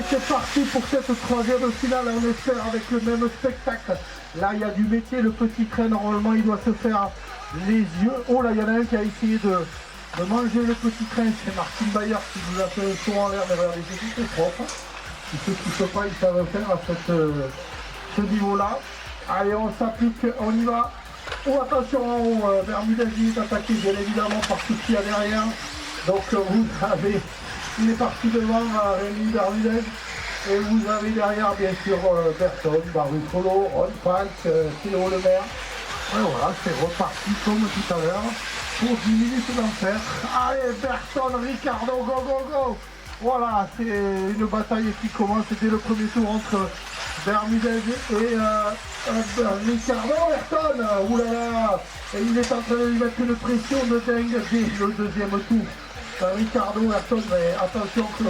c'est parti pour cette troisième finale, on espère avec le même spectacle. Là, il y a du métier, le petit train, normalement, il doit se faire les yeux. Oh là, il y en a un qui a essayé de manger le petit train, c'est Martin Bayer qui nous a fait le saut en l'air, mais regardez, c'est propre. Ceux qui ne savent pas, ils savent faire à ce niveau-là. Allez, on s'applique, on y va. Oh, attention en haut, Bermudez est attaqué bien évidemment par tout ce qu'il y a derrière. Donc vous avez, il est parti devant Rémi Bermudez. Et vous avez derrière bien sûr Berton, Barufolo, Ron Falk, Théo Lemaire. Et voilà, c'est reparti comme tout à l'heure pour 10 minutes d'enfer. Allez, Berton, Ricardo, go, go, go. Voilà, c'est une bataille qui commence dès le premier tour entre Bermudez et Ricardo. Berton, oulala, et il est en train de lui mettre une pression de dingue dès le deuxième tour. Ricardo, Berton, mais attention que...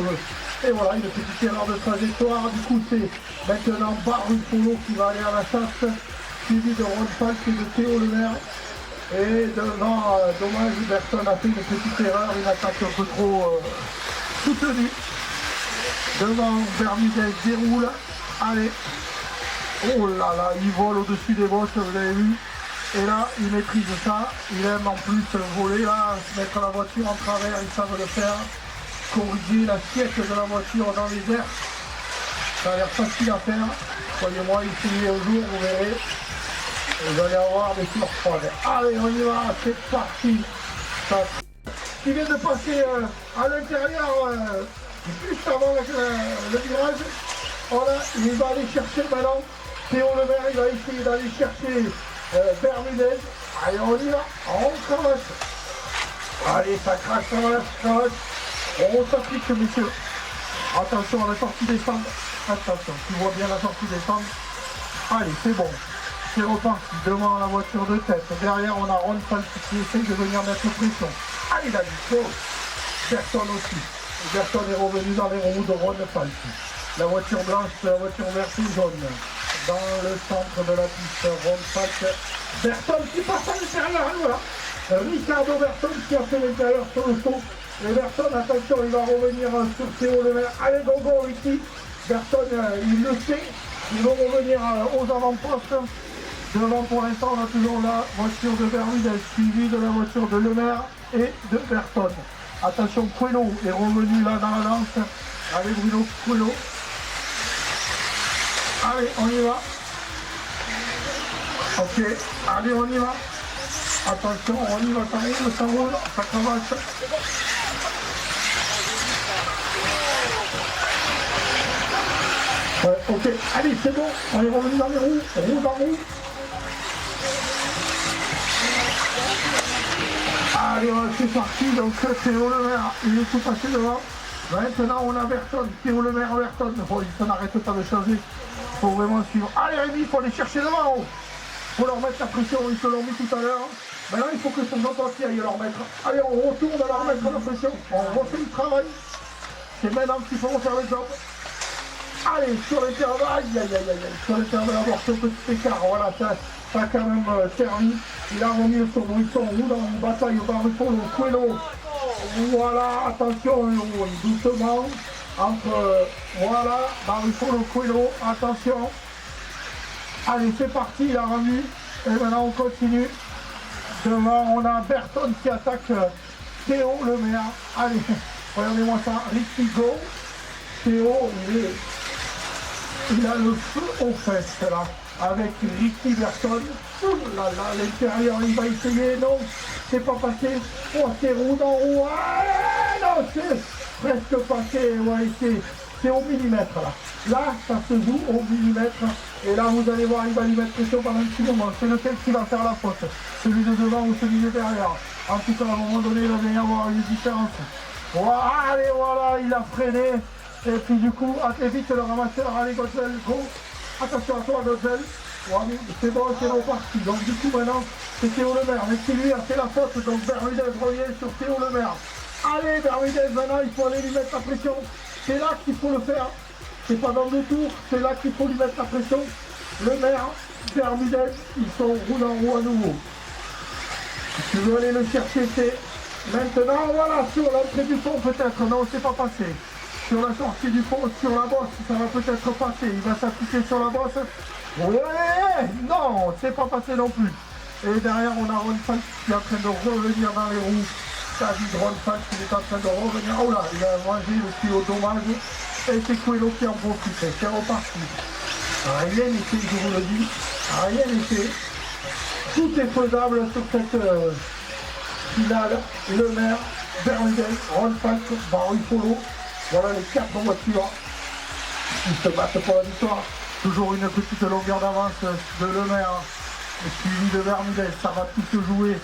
Et voilà, une petite erreur de trajectoire. Du coup, c'est maintenant Barufolo qui va aller à la chasse, suivi de Ron Falk et de Théo Lemaire. Et devant, dommage, Berton a fait une petite erreur, une attaque un peu trop soutenue. Devant, Bermudez déroule. Allez. Oh là là, il vole au-dessus des bosses, vous avez vu. Et là, il maîtrise ça. Il aime en plus voler, là, mettre la voiture en travers, ils savent le faire. Corriger l'assiette de la voiture dans les airs. Ça a l'air facile à faire. Croyez-moi, essayez un jour, vous verrez. Vous allez avoir des surprises. Allez, on y va, c'est parti. Ça, qui vient de passer à l'intérieur, juste avant le virage. Voilà, il va aller chercher maintenant. Théo Lemaire, il va essayer d'aller chercher Bermudez. Allez, on y va, on cravache. Allez, ça crache, ça crache. On s'applique, messieurs. Attention à la sortie des centres. Attention, tu vois bien la sortie des centres. Allez, c'est bon. C'est reparti devant la voiture de tête. Derrière, on a Ron Falk qui essaye de venir mettre pression. Allez, David, go. Berton aussi. Berton est revenu dans les roues de Ron Falk. La voiture blanche, la voiture verte et jaune. Dans le centre de la piste, Ron Falk. Berton qui passe à l'intérieur, voilà. Ricardo Berton qui a fait l'intérieur sur le saut. Et Berton, attention, il va revenir sur Théo Lemaire. Allez, go, go, ici. Berton, il le sait. Ils vont revenir aux avant-postes. Devant, pour l'instant, on a toujours la voiture de Bermudez, suivie de la voiture de Lemaire et de Berton. Attention, Coelho est revenu là dans la lance. Allez, Bruno Coelho. Allez, on y va. Ok, allez, on y va. Attention, on y va, ça roule, ça cravache. Ouais, ok, allez, c'est bon, on est revenu dans les roues, roue dans roue. Allez, c'est parti, donc Théo Lemaire, il est tout passé devant. Maintenant, on a Berton, Théo Lemaire, Berton. Bon, ça n'arrête pas de changer, il faut vraiment suivre. Allez, Rémi, il faut aller chercher devant. Il faut leur mettre la pression, ils se l'ont mis tout à l'heure. Maintenant, il faut que son employé aille leur mettre. Allez, on retourne à leur mettre la pression. On refait le travail. C'est maintenant qu'il faut refaire le job. Allez, sur l'intervalle, sur l'intervalle, avoir ce petit écart. Voilà, ça a quand même servi. Il a remis son brisson roue dans une bataille au Barufolo, Coelho. Voilà, attention, doucement. Entre, voilà, Barufolo, Coelho, attention. Allez, c'est parti, il a remis. Et maintenant, on continue. Devant, on a Berton qui attaque Théo Lemaire. Allez, regardez-moi ça. Ricky Go. Théo, il a le feu aux fesses là. Avec Ricky Berton. Ouh là là, l'intérieur, il va essayer. Non, c'est pas passé. Oh, c'est roue dans roue. Ah, non, c'est presque passé. Ouais, c'est au millimètre là. Là, ça se joue au millimètre. Et là, vous allez voir, il va lui mettre pression pendant un petit moment. C'est lequel qui va faire la faute? Celui de devant ou celui de derrière? En tout cas, à un moment donné, il va bien y avoir une différence. Voilà, allez, voilà, il a freiné. Et puis du coup, assez vite le ramasseur. Allez, Gotzel, go. Attention à toi, Gotzel. Ouais, c'est bon, parti. Donc du coup, maintenant, c'est Théo Lemaire. Mais qui lui a fait la faute, donc Bermudez revient sur Théo Lemaire. Allez, Bermudez, maintenant, il faut aller lui mettre la pression. C'est là qu'il faut le faire. C'est pas dans deux tours, c'est là qu'il faut lui mettre la pression. Lemaire, Bermudez, ils sont roue en roue à nouveau. Si tu veux aller le chercher, c'est maintenant, voilà, sur l'entrée du pont peut-être. Non, c'est pas passé. sur la sortie du pont, sur la bosse, ça va peut-être passer. Il va s'appliquer sur la bosse. Ouais, non, c'est pas passé non plus. Et derrière, on a Ron Falk qui est en train de revenir dans les roues. David Ron Falk qui est en train de revenir. Oh là, il a mangé le tuyau dommage. Et c'est Coelho qui en profite. C'est reparti. Rien n'est fait, je vous le dis. Rien n'est fait. Tout est faisable sur cette finale. Le maire, Bermudez, Ron Falk, Barufolo. Voilà les 4 voitures qui se battent pour la victoire. Toujours une petite longueur d'avance de Le Maire, suivi de Bermudez. Ça va tout se jouer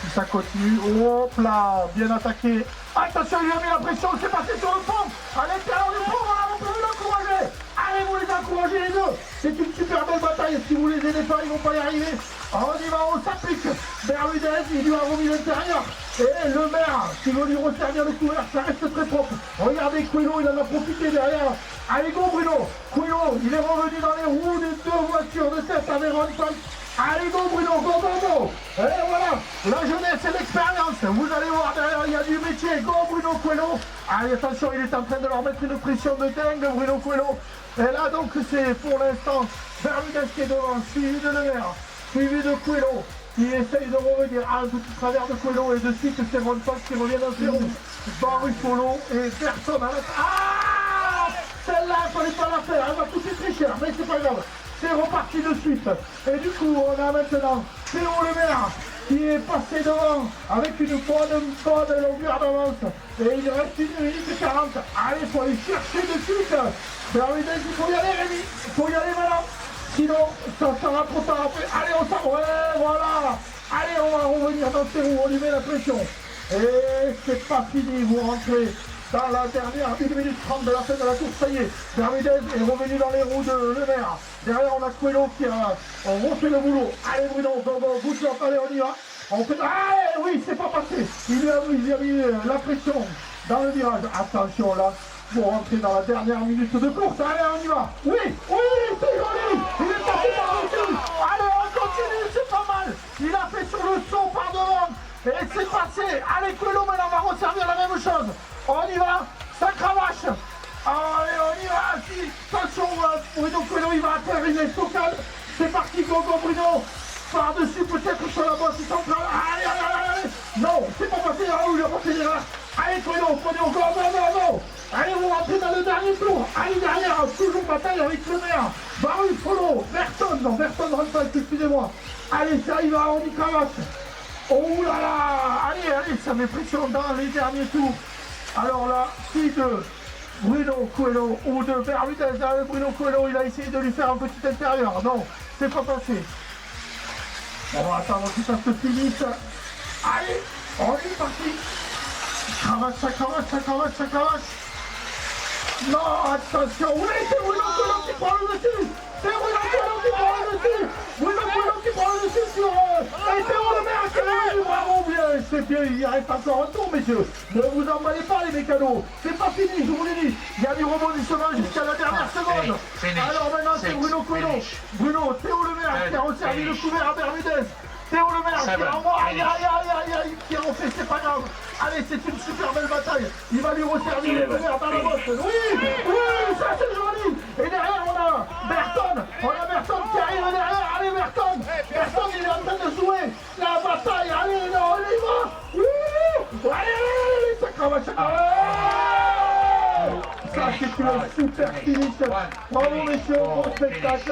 si ça continue. Hop là, bien attaqué. Attention, il a mis la pression, c'est passé sur le pont. À l'intérieur du pont, voilà, on peut vous l'encourager. Allez, vous les encouragez les deux. C'est une super belle bataille. Si vous les aidez pas, ils vont pas y arriver. On y va, on s'applique. Bermudez, il lui a remis l'intérieur. Et Le Maire, qui veut lui resservir le couvert, ça reste très propre. Regardez, Coelho, il en a profité derrière. Allez, go Bruno. Coelho, il est revenu dans les roues des 2 voitures de tête avec Ron Falk. Allez, go Bruno, go, go, go. Et voilà, la jeunesse et l'expérience. Vous allez voir derrière, il y a du métier. Go Bruno Coelho. Allez, attention, il est en train de leur mettre une pression de dingue, Bruno Coelho. Et là, donc, c'est pour l'instant Bermudez qui est devant, suivi de Le Maire, suivi de Coelho, qui essaye de revenir. Ah, un petit travers de Coelho, et de suite, c'est Ron Falk qui revient dans ses roues. Barufolo et personne à la... Ah, celle-là, il ne fallait pas la faire, elle va coûter très cher, mais c'est pas grave. C'est reparti de suite. Et du coup, on a maintenant Théo Le Maire qui est passé devant avec une bonne longueur d'avance. Et il reste 1 minute 40. Allez, il faut aller chercher de suite. Bermudez, il faut y aller, Rémi. Il faut y aller maintenant. Sinon, ça sera trop tard après. Allez, on s'en... Ouais, voilà. Allez, on va revenir dans ces roues. On lui met la pression. Et c'est pas fini. Vous rentrez dans la dernière 1 minute 30 de la fin de la course. Ça y est, Bermudez est revenu dans les roues de Le Maire. Derrière, on a Coelho qui a refait le boulot. Allez, Bruno, go, go, good job. Allez, on y va. On fait... Allez, oui, c'est pas passé. Il lui a mis la pression dans le virage. Attention, là, pour rentrer dans la dernière minute de course. Allez, on y va. Oui, oui, c'est joli. Il est passé par-dessus. Allez, on continue, c'est pas mal. Il a fait sur le saut par devant. Et c'est passé. Allez, Coelho, maintenant, on va resservir la même chose. On y va, ça cravache. Allez, on y va. Si. Attention, Bruno Coelho, il va atterrir, il est stockade. C'est parti, go, go, Bruno. Par-dessus, peut-être sur la bosse centrale. Allez, allez, allez, allez. Non, c'est pas passé là où il a passé derrière. Allez, Coelho, go, go, go, go. Allez, vous rentrez dans le dernier tour. Allez, derrière, toujours bataille avec Le Maire. Barufolo, Berton, non, Berton, Ron Falk, excusez-moi. Allez, ça y va, on y cravache. Oh là là. Allez, allez, ça met pression dans les derniers tours. Alors là, qui de Bruno Coelho ou de Bermudez, Bruno Coelho, il a essayé de lui faire un petit intérieur. Non, c'est pas passé. On va attendre que ça se finisse. Allez, on est parti. Cravache, ça cravache, ça cravache, ça cravache. Non, attention. Oui, c'est Bruno Coelho qui prend le dessus. C'est Bruno Coelho qui prend le dessus. Bruno Coelho qui prend le dessus sur... Et c'est Le Maire qui est revenu. Bravo, bien. C'est bien, il reste encore un tour, messieurs. Ne vous emballez pas, les mécanos. C'est pas fini, je vous l'ai dit. Il y a du rebondissement jusqu'à la dernière seconde. Alors maintenant, c'est Bruno Coelho. Bruno, Théo Le Maire qui a resservi le couvert à Bermudez. Théo Le Maire qui a renvoyé, aïe, aïe, aïe, aïe, qui a refait, c'est pas grave. Allez, c'est une super belle bataille. Il va lui resservir Le Maire dans la bosse. Oui, oui, ça c'est joli. Et derrière, on a Berton. On a Berton qui arrive derrière. Allez, Berton. Berton, il est en train de jouer la bataille. Allez, là, on y va. Oui, allez, ça cravache, ça cravache. Ça, c'est une super finish. Bravo, messieurs, bon spectacle.